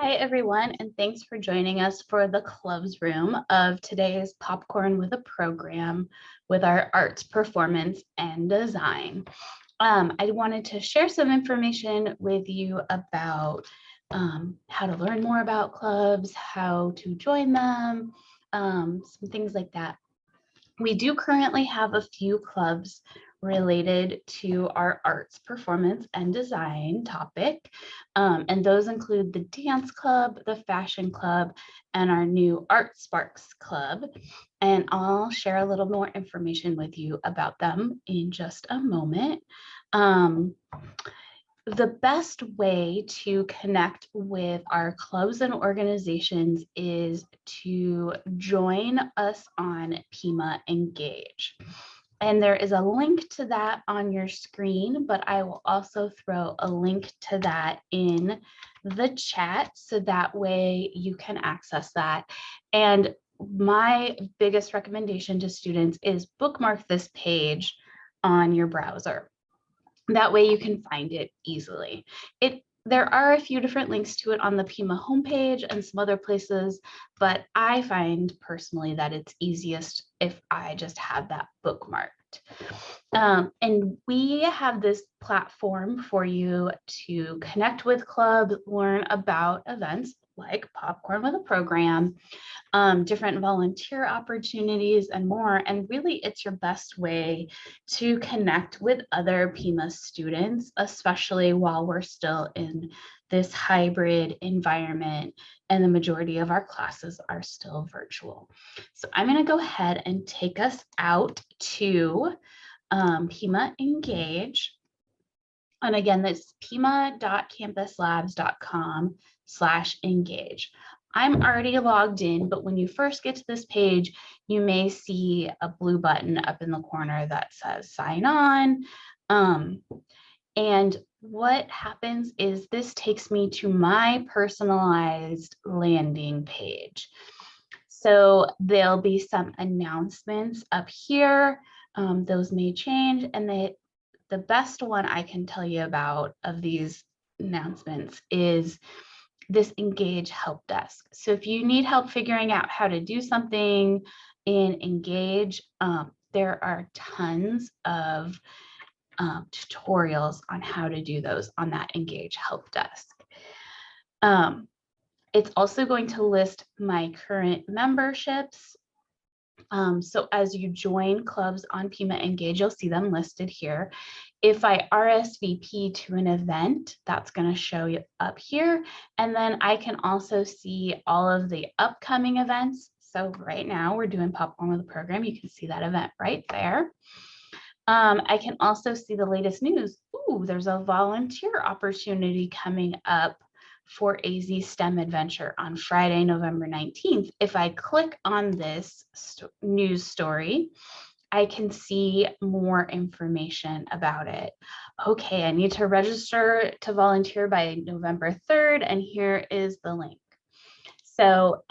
Hi, everyone, and thanks for joining us for the clubs room of today's Popcorn with a Program with our arts, performance, and design. I wanted to share some information with you about how to learn more about clubs, how to join them, some things like that. We do currently have a few clubs related to our arts, performance, and design topic. And those include the dance club, the fashion club, and our new Art Sparks club. And I'll share a little more information with you about them in just a moment. The best way to connect with our clubs and organizations is to join us on PimaEngage. And there is a link to that on your screen, but I will also throw a link to that in the chat so that way you can access that. And my biggest recommendation to students is bookmark this page on your browser. That way you can find it easily. There are a few different links to it on the Pima homepage and some other places, but I find personally that it's easiest if I just have that bookmarked. And we have this platform for you to connect with clubs, learn about events like Popcorn with a Program, different volunteer opportunities and more. And really it's your best way to connect with other Pima students, especially while we're still in this hybrid environment and the majority of our classes are still virtual. So I'm going to go ahead and take us out to PimaEngage. And again, that's pima.campuslabs.com/engage. I'm already logged in, but when you first get to this page, you may see a blue button up in the corner that says sign on. And what happens is this takes me to my personalized landing page. So there'll be some announcements up here. Those may change, and the best one I can tell you about of these announcements is this Engage help desk. So if you need help figuring out how to do something in Engage, there are tons of tutorials on how to do those on that Engage help desk. It's also going to list my current memberships. So as you join clubs on PimaEngage, you'll see them listed here. If I RSVP to an event, that's going to show you up here. And then I can also see all of the upcoming events. So right now we're doing Popcorn with a Program. You can see that event right there. I can also see the latest news. Ooh, there's a volunteer opportunity coming up for AZ STEM Adventure on Friday, November 19th. If I click on this news story, I can see more information about it. Okay, I need to register to volunteer by November 3rd, and here is the link. So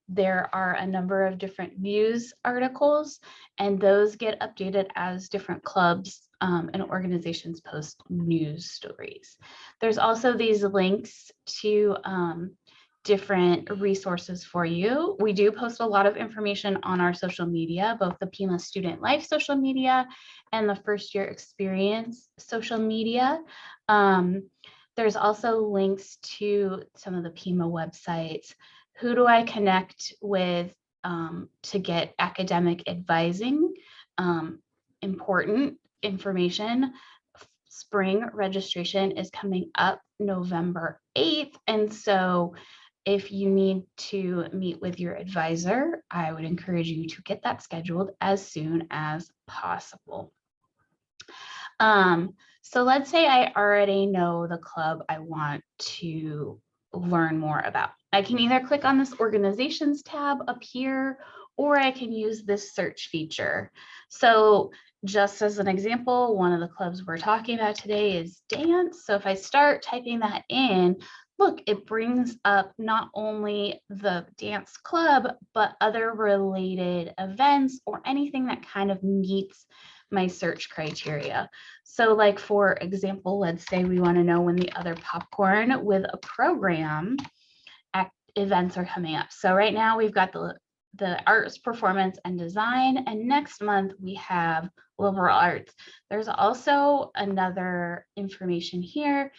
there are a number of different news articles, and those get updated as different clubs and organizations post news stories. There's also these links to different resources for you. We do post a lot of information on our social media, both the Pima Student Life social media and the First Year Experience social media. There's also links to some of the Pima websites. Who do I connect with to get academic advising? Important information. Spring registration is coming up November 8th. And so if you need to meet with your advisor, I would encourage you to get that scheduled as soon as possible. So let's say I already know the club I want to learn more about. I can either click on this organizations tab up here, or I can use this search feature. So just as an example, one of the clubs we're talking about today is dance. So if I start typing that in, look, it brings up not only the dance club, but other related events or anything that kind of meets my search criteria. So like, for example, let's say we want to know when the other Popcorn with a Program events are coming up. So right now we've got the arts, performance, and design, and next month we have liberal arts. There's also another information here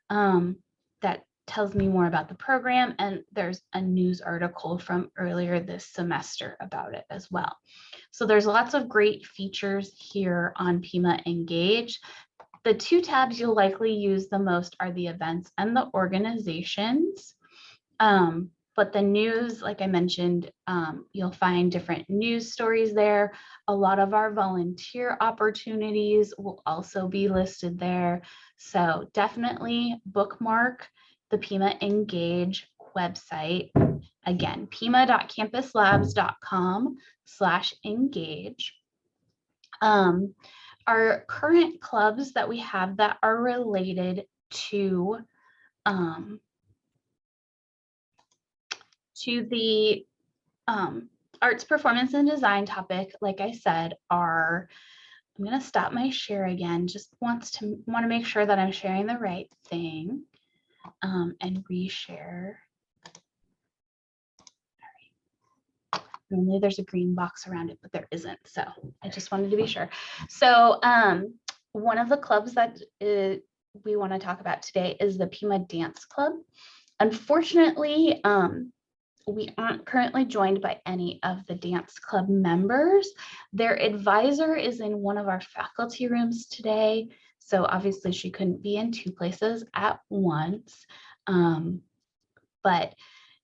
that tells me more about the program, and there's a news article from earlier this semester about it as well. So there's lots of great features here on PimaEngage. The two tabs you'll likely use the most are the events and the organizations. But the news, like I mentioned, you'll find different news stories there. A lot of our volunteer opportunities will also be listed there. So definitely bookmark the PimaEngage website. Again, pima.campuslabs.com/engage. Our current clubs that we have that are related to the arts, performance, and design topic, like I said, are, I'm going to stop my share again, just want to make sure that I'm sharing the right thing, and reshare. Normally there's a green box around it, but there isn't, so I just wanted to be sure. So one of the clubs that we want to talk about today is the Pima Dance Club. Unfortunately, we aren't currently joined by any of the dance club members. Their advisor is in one of our faculty rooms today, so obviously she couldn't be in two places at once. But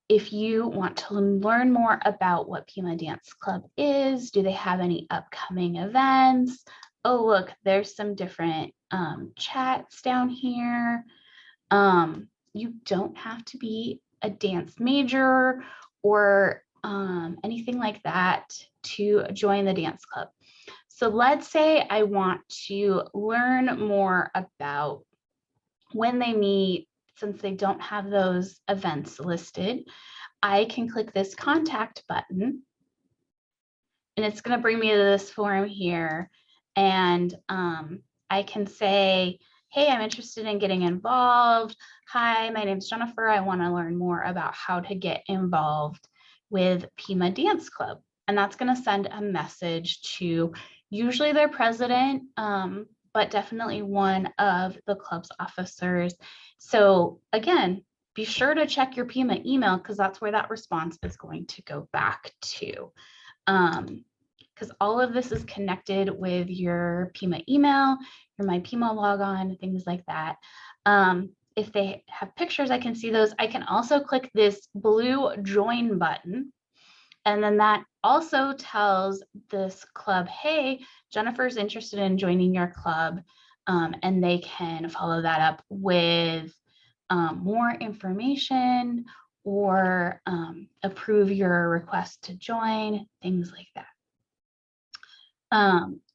if you want to learn more about what Pima Dance Club is, do they have any upcoming events? Oh, look, there's some different chats down here. You don't have to be a dance major or anything like that to join the dance club. So let's say I want to learn more about when they meet. Since they don't have those events listed, I can click this contact button and it's going to bring me to this form here. And I can say, hey, I'm interested in getting involved. Hi, my name's Jennifer. I want to learn more about how to get involved with Pima Dance Club. And that's going to send a message to usually their president, but definitely one of the club's officers. So again, be sure to check your Pima email because that's where that response is going to go back to. Because all of this is connected with your Pima email, your My Pima logon, things like that. If they have pictures, I can see those. I can also click this blue join button. And then that also tells this club, hey, Jennifer's interested in joining your club. And they can follow that up with more information or approve your request to join, things like that.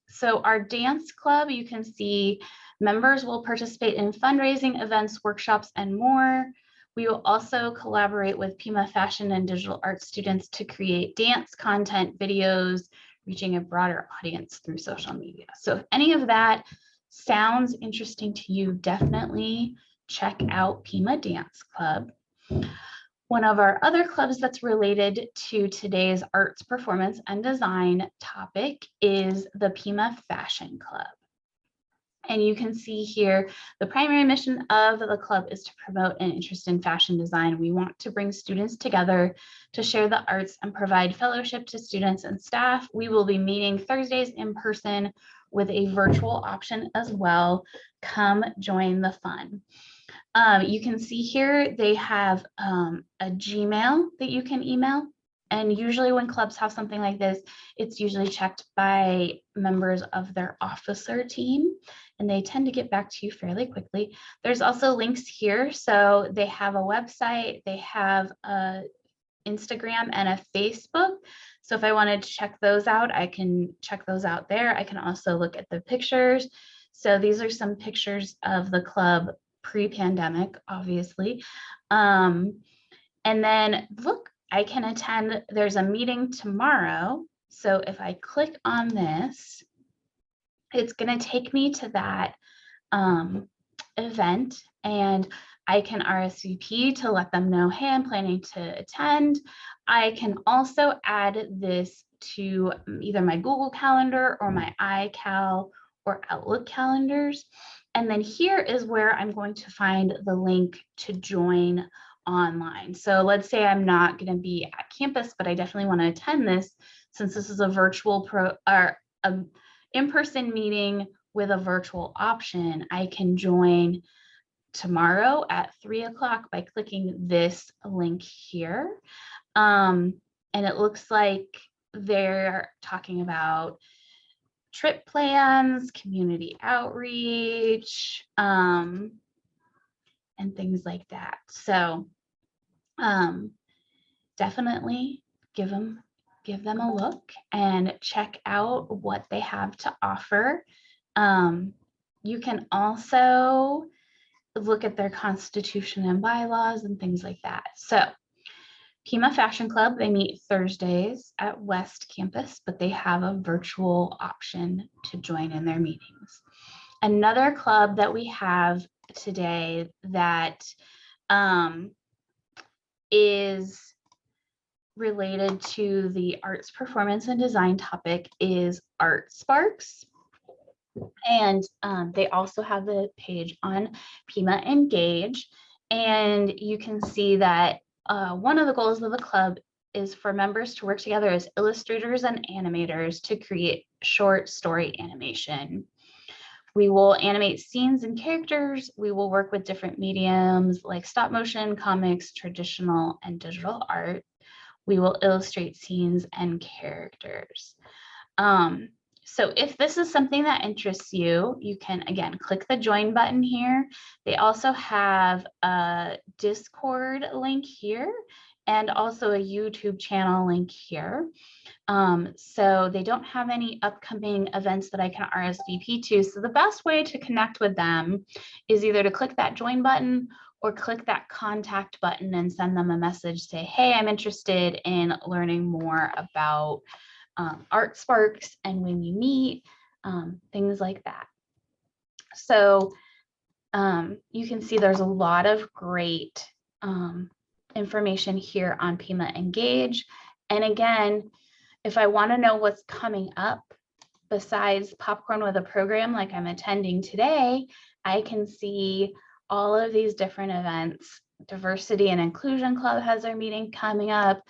So our dance club, you can see members will participate in fundraising events, workshops, and more. We will also collaborate with Pima fashion and digital art students to create dance content, videos, reaching a broader audience through social media. So if any of that sounds interesting to you, definitely check out Pima Dance Club. One of our other clubs that's related to today's arts, performance, and design topic is the Pima Fashion Club. And you can see here, the primary mission of the club is to promote an interest in fashion design. We want to bring students together to share the arts and provide fellowship to students and staff. We will be meeting Thursdays in person with a virtual option as well. Come join the fun. You can see here they have a Gmail that you can email. And usually when clubs have something like this, it's usually checked by members of their officer team, and they tend to get back to you fairly quickly. There's also links here. So they have a website, they have a Instagram and a Facebook. So if I wanted to check those out, I can check those out there. I can also look at the pictures. So these are some pictures of the club pre-pandemic, obviously. And then look, I can attend, there's a meeting tomorrow. So if I click on this, it's going to take me to that event, and I can RSVP to let them know, hey, I'm planning to attend. I can also add this to either my Google Calendar or my iCal or Outlook calendars. And then here is where I'm going to find the link to join online. So let's say I'm not going to be at campus, but I definitely want to attend this, since this is a virtual or an in-person meeting with a virtual option. I can join tomorrow at 3 o'clock by clicking this link here. And it looks like they're talking about trip plans, community outreach, and things like that. So definitely give them a look and check out what they have to offer. You can also look at their constitution and bylaws and things like that. So Pima Fashion Club, they meet Thursdays at West Campus, but they have a virtual option to join in their meetings. Another club that we have today that is related to the arts, performance, and design topic is Art Sparks. And they also have a page on PimaEngage. And you can see that one of the goals of the club is for members to work together as illustrators and animators to create short story animation. We will animate scenes and characters. We will work with different mediums like stop motion, comics, traditional, and digital art. We will illustrate scenes and characters. So if this is something that interests you, you can, again, click the join button here. They also have a Discord link here and also a YouTube channel link here. So they don't have any upcoming events that I can RSVP to. So the best way to connect with them is either to click that join button or click that contact button and send them a message, say, hey, I'm interested in learning more about Art Sparks and when you meet, things like that. So you can see there's a lot of great information here on PimaEngage. And again, if I want to know what's coming up besides Popcorn with a Program like I'm attending today, I can see all of these different events. Diversity and Inclusion Club has their meeting coming up.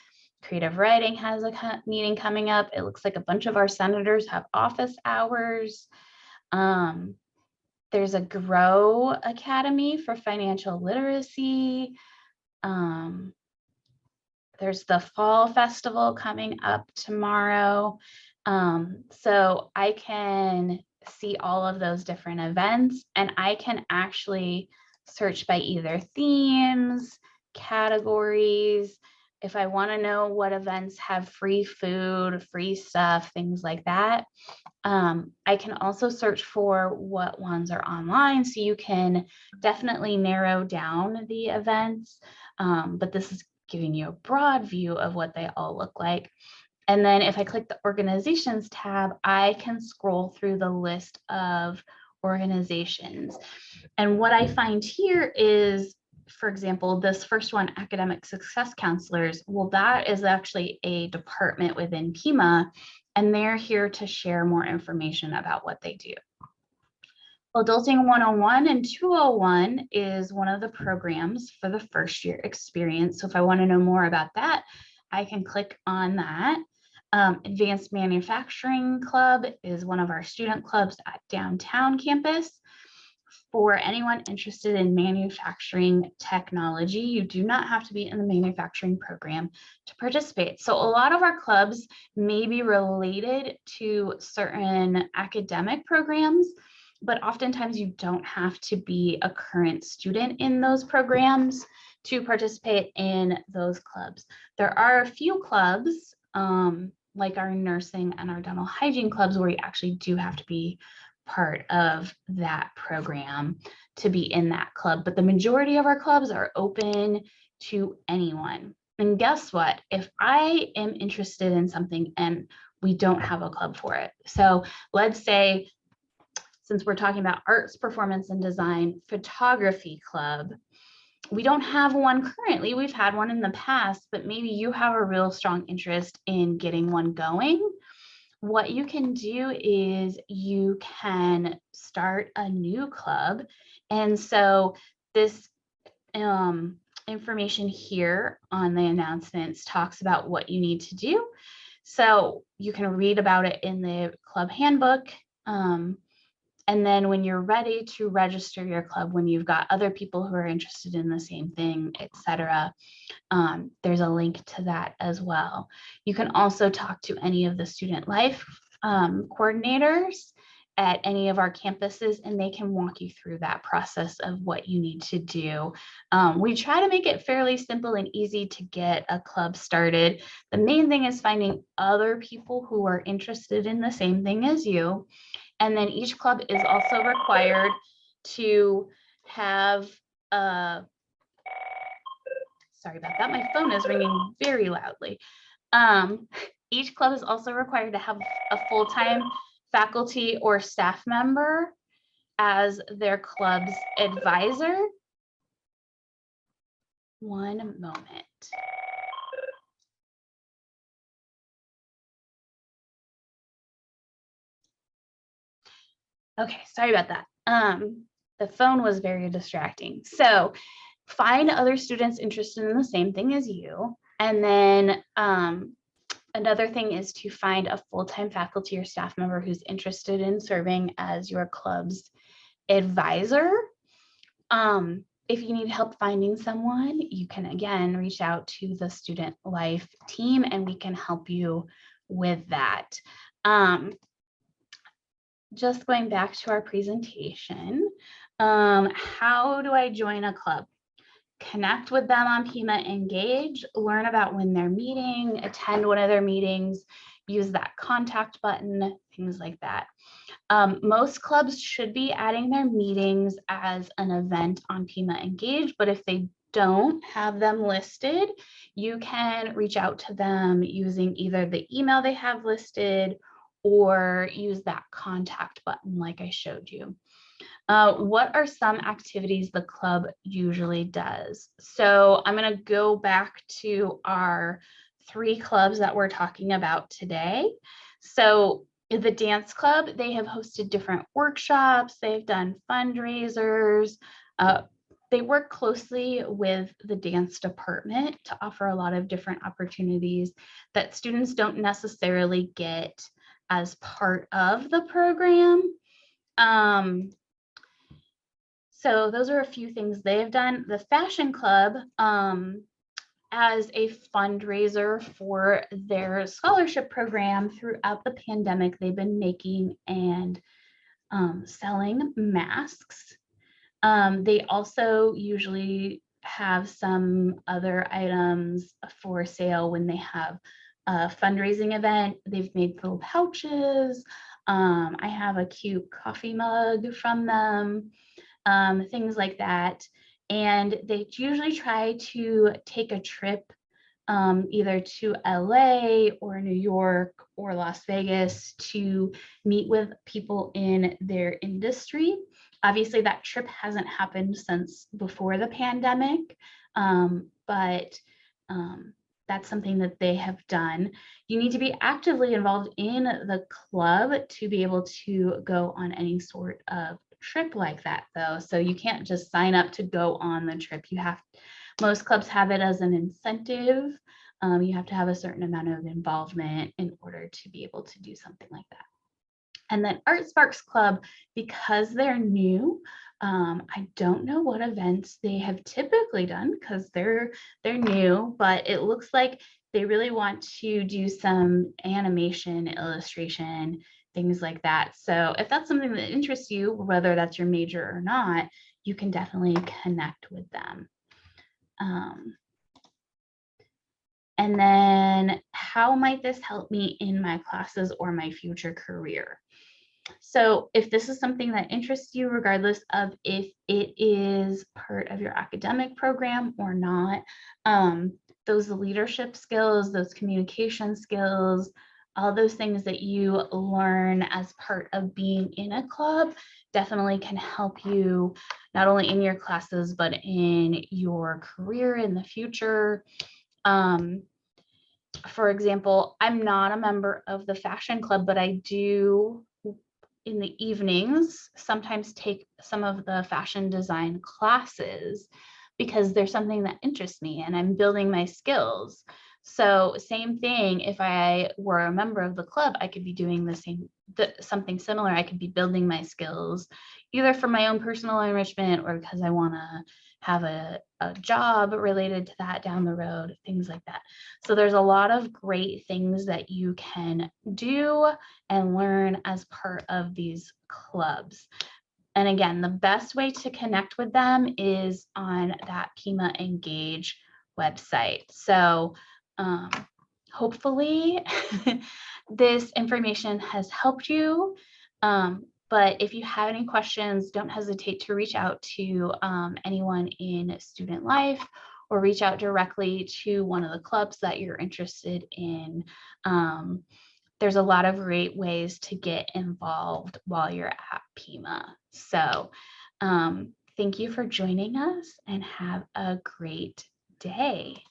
Creative Writing has a meeting coming up. It looks like a bunch of our senators have office hours. There's a Grow Academy for financial literacy. There's the Fall Festival coming up tomorrow. So I can see all of those different events, and I can actually search by either themes, categories. If I want to know what events have free food, free stuff, things like that, I can also search for what ones are online. So you can definitely narrow down the events, but this is giving you a broad view of what they all look like. And then if I click the organizations tab, I can scroll through the list of organizations. And what I find here is, for example, this first one, Academic Success Counselors, well, that is actually a department within Pima, and they're here to share more information about what they do. Adulting 101 and 201 is one of the programs for the first year experience. So if I want to know more about that, I can click on that. Advanced Manufacturing Club is one of our student clubs at downtown campus. For anyone interested in manufacturing technology, you do not have to be in the manufacturing program to participate. So a lot of our clubs may be related to certain academic programs, but oftentimes you don't have to be a current student in those programs to participate in those clubs. There are a few clubs, like our nursing and our dental hygiene clubs, where you actually do have to be part of that program to be in that club. But the majority of our clubs are open to anyone. And guess what? If I am interested in something and we don't have a club for it, so let's say since we're talking about arts, performance and design, photography club. We don't have one currently. We've had one in the past, but maybe you have a real strong interest in getting one going. What you can do is you can start a new club. And so this information here on the announcements talks about what you need to do. So you can read about it in the club handbook. And then when you're ready to register your club, when you've got other people who are interested in the same thing, etc., there's a link to that as well. You can also talk to any of the student life coordinators at any of our campuses, and they can walk you through that process of what you need to do. We try to make it fairly simple and easy to get a club started. The main thing is finding other people who are interested in the same thing as you. And then each club is also required to have sorry about that, my phone is ringing very loudly. Each club is also required to have a full-time faculty or staff member as their club's advisor. One moment. Okay, sorry about that. The phone was very distracting. So find other students interested in the same thing as you. And then another thing is to find a full-time faculty or staff member who's interested in serving as your club's advisor. If you need help finding someone, you can again reach out to the student life team and we can help you with that. Just going back to our presentation, how do I join a club? Connect with them on PimaEngage, learn about when they're meeting, attend one of their meetings, use that contact button, things like that. Most clubs should be adding their meetings as an event on PimaEngage, but if they don't have them listed, you can reach out to them using either the email they have listed or use that contact button like I showed you. What are some activities the club usually does? So I'm going to go back to our 3 clubs that we're talking about today. So the dance club, they have hosted different workshops, they've done fundraisers, they work closely with the dance department to offer a lot of different opportunities that students don't necessarily get as part of the program. So those are a few things they've done. The fashion club, as a fundraiser for their scholarship program throughout the pandemic, they've been making and selling masks. They also usually have some other items for sale when they have a fundraising event. They've made little pouches. I have a cute coffee mug from them. Things like that. And they usually try to take a trip either to LA or New York or Las Vegas to meet with people in their industry. Obviously, that trip hasn't happened since before the pandemic, but that's something that they have done. You need to be actively involved in the club to be able to go on any sort of trip like that though. So you can't just sign up to go on the trip. Most clubs have it as an incentive. You have to have a certain amount of involvement in order to be able to do something like that. And then Art Sparks Club, because they're new, I don't know what events they have typically done because they're new, but it looks like they really want to do some animation, illustration, things like that. So if that's something that interests you, whether that's your major or not, you can definitely connect with them. And then how might this help me in my classes or my future career? So if this is something that interests you, regardless of if it is part of your academic program or not, those leadership skills, those communication skills, all those things that you learn as part of being in a club definitely can help you not only in your classes, but in your career in the future. For example, I'm not a member of the fashion club, but I do in the evenings sometimes take some of the fashion design classes because there's something that interests me and I'm building my skills. So same thing, if I were a member of the club, I could be doing something similar. I could be building my skills either for my own personal enrichment or because I want to have a job related to that down the road, things like that. So there's a lot of great things that you can do and learn as part of these clubs. And again, the best way to connect with them is on that PimaEngage website. So hopefully this information has helped you. But if you have any questions, don't hesitate to reach out to anyone in student life or reach out directly to one of the clubs that you're interested in. There's a lot of great ways to get involved while you're at Pima. So thank you for joining us and have a great day.